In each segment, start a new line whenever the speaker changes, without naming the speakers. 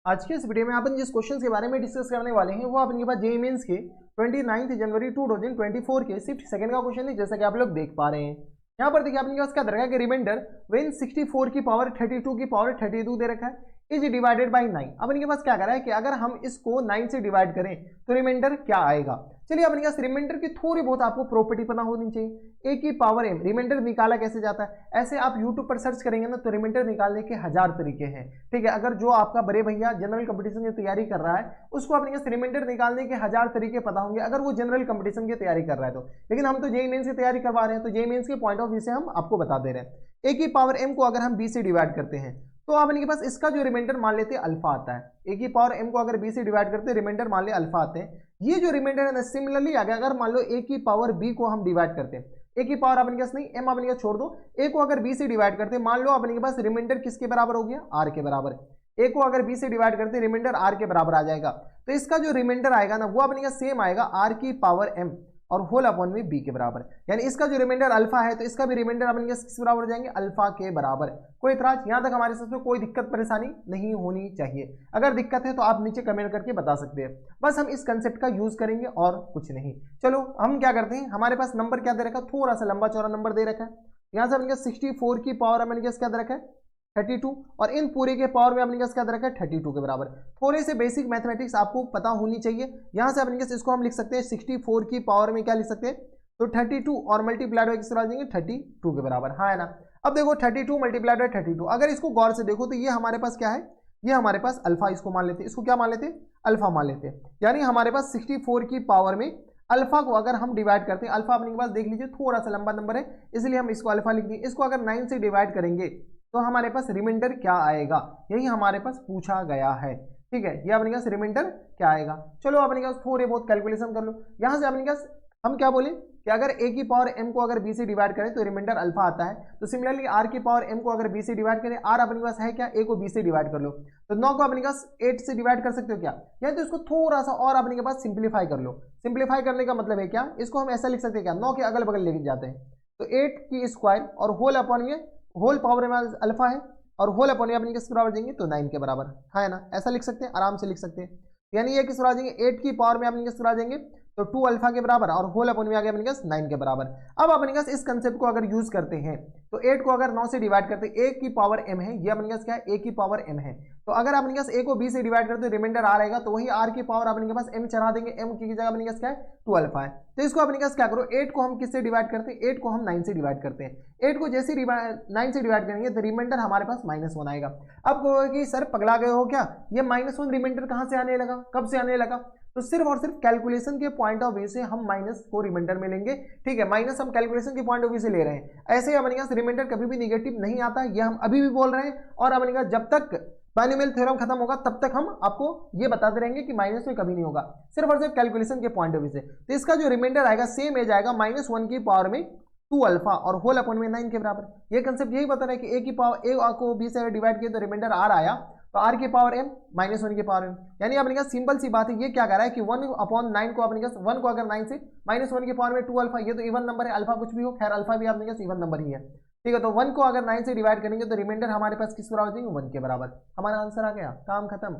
आज के इस वीडियो में अपन जिस क्वेश्चन के बारे में डिस्कस करने वाले हैं वो अपने पास जेईई मेंस के 29 जनवरी 2024 के शिफ्ट सेकंड का क्वेश्चन है, जैसा कि आप लोग देख पा रहे हैं। यहाँ पर देखिए अपने पास क्या दे रखा है कि रिमाइंडर व्हेन 64 की पावर 32 की पावर 32 दे रखा है इज डिवाइडेड बाई 9। अपने के पास क्या कर रहा है कि अगर हम इसको 9 से डिवाइड करें तो रिमाइंडर क्या आएगा। चलिए अपने पास रिमाइंडर की थोड़ी बहुत आपको प्रॉपर्टी पता होनी चाहिए। ए की पावर m रिमाइंडर निकाला कैसे जाता है, ऐसे आप यूट्यूब पर सर्च करेंगे ना तो रिमाइंडर निकालने के 1000 तरीके हैं। ठीक है, अगर जो आपका बड़े भैया जनरल कंपटीशन की तैयारी कर रहा है उसको अपने पास रिमाइंडर निकालने के 1000 तरीके पता होंगे, अगर वो जनरल कंपटीशन की तैयारी कर रहा है तो। लेकिन हम तो जेईई मेंस की तैयारी करवा रहे हैं तो जेईई मेंस के पॉइंट ऑफ व्यू से हम आपको बता दे रहे हैं। ए की पावर m को अगर हम b से डिवाइड करते हैं तो अपने के पास इसका जो रिमाइंडर मान लेते हैं अल्फा आता है। ए की पावर m को अगर b से डिवाइड करते हैं रिमाइंडर मान ले अल्फा आते हैं। ये जो रिमाइंडर है ना सिमिलरली आ गया अगर मान लो a की पावर b को हम डिवाइड करते हैं, a की पावर अपने पास नहीं m अपने पास छोड़ दो, a को अगर b से डिवाइड करते हैं मान लो अपने के पास रिमाइंडर किसके बराबर हो गया, r के बराबर। a को अगर b से डिवाइड करते हैं रिमाइंडर r के बराबर आ जाएगा, तो इसका जो रिमाइंडर आएगा ना वो अपने का सेम आएगा r की पावर m और होल अपॉन में b के बराबर। यानी इसका जो रिमाइंडर अल्फा है तो इसका भी रिमाइंडर अपने किस बराबर हो जाएंगे, अल्फा के बराबर। कोई इतराज यहाँ तक हमारे साथ में कोई दिक्कत परेशानी नहीं होनी चाहिए। अगर दिक्कत है तो आप नीचे कमेंट करके बता सकते हैं। बस हम इस कंसेप्ट का यूज करेंगे और कुछ नहीं। चलो हम क्या करते हैं, हमारे पास नंबर क्या दे रखा है, थोड़ा सा लंबा चौड़ा नंबर दे रखा है। यहाँ से अपने 64 की पावर अपने क्या दे रखा है 32 और इन पूरे के पावर में अपने क्या दे रखा है 32 के बराबर। थोड़े से बेसिक मैथमेटिक्स आपको पता होनी चाहिए। यहाँ से अपने इसको हम लिख सकते हैं 64 की पावर में क्या लिख सकते हैं तो 32 और मल्टीप्लाइड बाई किससे आ जाएंगे 32 के बराबर, हाँ है ना। अब देखो 32 मल्टीप्लाइड बाई 32, अगर इसको गौर से देखो तो ये हमारे पास क्या है, ये हमारे पास अल्फा इसको मान लेते हैं, इसको क्या मान लेते हैं अल्फा मान लेते हैं। यानी हमारे पास 64 की पावर में अल्फा को अगर हम डिवाइड करते हैं, अल्फा अपने के पास देख लीजिए थोड़ा सा लंबा नंबर है इसलिए हम इसको अल्फा लिख दिए। इसको अगर 9 से डिवाइड करेंगे तो हमारे पास रिमाइंडर क्या आएगा, यही हमारे पास पूछा गया है। ठीक है, ये अपने पास रिमाइंडर क्या आएगा। चलो अपने पास थोड़े बहुत कैलकुलेशन कर लो। यहाँ से अपने पास हम क्या बोले कि अगर a की पावर m को अगर b से डिवाइड करें तो रिमाइंडर अल्फा आता है, तो सिमिलरली r की पावर m को अगर b से डिवाइड करें, r अपने पास है क्या, a को b से डिवाइड कर लो तो 9 को अपने पास 8 से डिवाइड कर सकते हो क्या, या तो इसको थोड़ा सा और अपने के पास सिंप्लीफाई कर लो। सिंप्लीफाई करने का मतलब है क्या, इसको हम ऐसा लिख सकते हैं क्या, 9 के अगल बगल लेके जाते हैं तो 8 की स्क्वायर और होल अपॉन में होल पावर में अल्फा है और होल अपॉन में अपने किस बराबर देंगे तो 9 के बराबर, है ना। ऐसा लिख सकते हैं, आराम से लिख सकते हैं। यानी ये किस बराबर देंगे 8 की पावर में अपने किस बराबर देंगे तो 2 अल्फा के बराबर और होल अपॉन में आ गया अपने पास 9 के बराबर। अब अपने पास इस कंसेप्ट को अगर यूज करते हैं तो 8 को अगर 9 से डिवाइड करते हैं, a की पावर m है, ये अपने पास क्या है a की पावर m है, तो अगर अपने पास a को b से डिवाइड करते हैं रिमाइंडर r आएगा, तो वही r की पावर अपने पास m चढ़ा देंगे, m की जगह अपने पास क्या है 2 अल्फा है। तो इसको अपने पास क्या करो, 8 को हम किससे डिवाइड करते हैं, 8 को हम 9 से डिवाइड करते हैं। 8 को जैसे 9 से डिवाइड करेंगे तो रिमाइंडर हमारे पास -1 आएगा। अब कहोगे कि सर पगला गए हो क्या, ये -1 रिमाइंडर कहाँ से आने लगा, कब से आने लगा, तो सिर्फ और सिर्फ कैलकुलेशन के पॉइंट ऑफ व्यू से हम माइनस को रिमाइंडर में लेंगे। ठीक है, माइनस हम कैलकुलेशन के पॉइंट ऑफ व्यू से ले रहे हैं। ऐसे ही अपने पास रिमाइंडर कभी भी निगेटिव नहीं आता, ये हम अभी भी बोल रहे हैं और अपने पास जब तक बाइनोमियल थ्योरम खत्म होगा तब तक हम आपको ये बताते रहेंगे कि माइनस में कभी नहीं होगा, सिर्फ और सिर्फ कैलकुलेशन के पॉइंट ऑफ व्यू से। तो इसका जो रिमाइंडर आएगा सेम एज आएगा -1 की पावर में 2 अल्फा और होल अपॉन में 9 के बराबर। ये कंसेप्ट यही बता रहा है कि a की पावर a को b से डिवाइड किया तो रिमाइंडर r आया, तो r की पावर m -1 की पावर m। यानी अपने पास सिंपल सी बात है, ये क्या कह रहा है कि 1/9 को अपने पास 1 को अगर 9 से -1 की पावर में 2 अल्फा, ये तो इवन नंबर है, अल्फा कुछ भी हो, खैर अल्फा भी अपने पास इवन नंबर ही है। ठीक है, तो 1 को अगर 9 से डिवाइड करेंगे तो रिमाइंडर हमारे पास किस बराबर हो जाएंगे 1 के बराबर। हमारा आंसर आ गया, काम खत्म।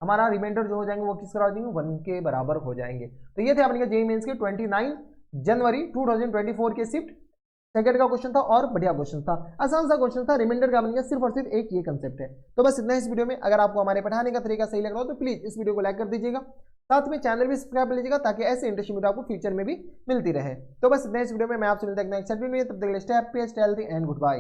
हमारा रिमाइंडर जो हो जाएंगे वो किस बराबर हो जाएंगे 1 के बराबर हो जाएंगे। तो ये थे अपने जेईई मेंस के 29 जनवरी 2024 के शिफ्ट सेकंड का क्वेश्चन था और बढ़िया क्वेश्चन था, आसान सा क्वेश्चन था। रिमाइंडर का बनेगा सिर्फ और सिर्फ एक ये कंसेप्ट है। तो बस इतना इस वीडियो में। अगर आपको हमारे पढ़ाने का तरीका सही लग रहा हो तो प्लीज इस वीडियो को लाइक कर दीजिएगा, साथ में चैनल भी सब्सक्राइब कर लीजिएगा ताकि ऐसे इंटरेस्टिंग वीडियो आपको फ्यूचर में भी मिलती रहे। तो बस इतना इस वीडियो में, मैं आपसे मिलता हूं नेक्स्ट वीडियो में, तब तक stay happy, stay healthy and good bye.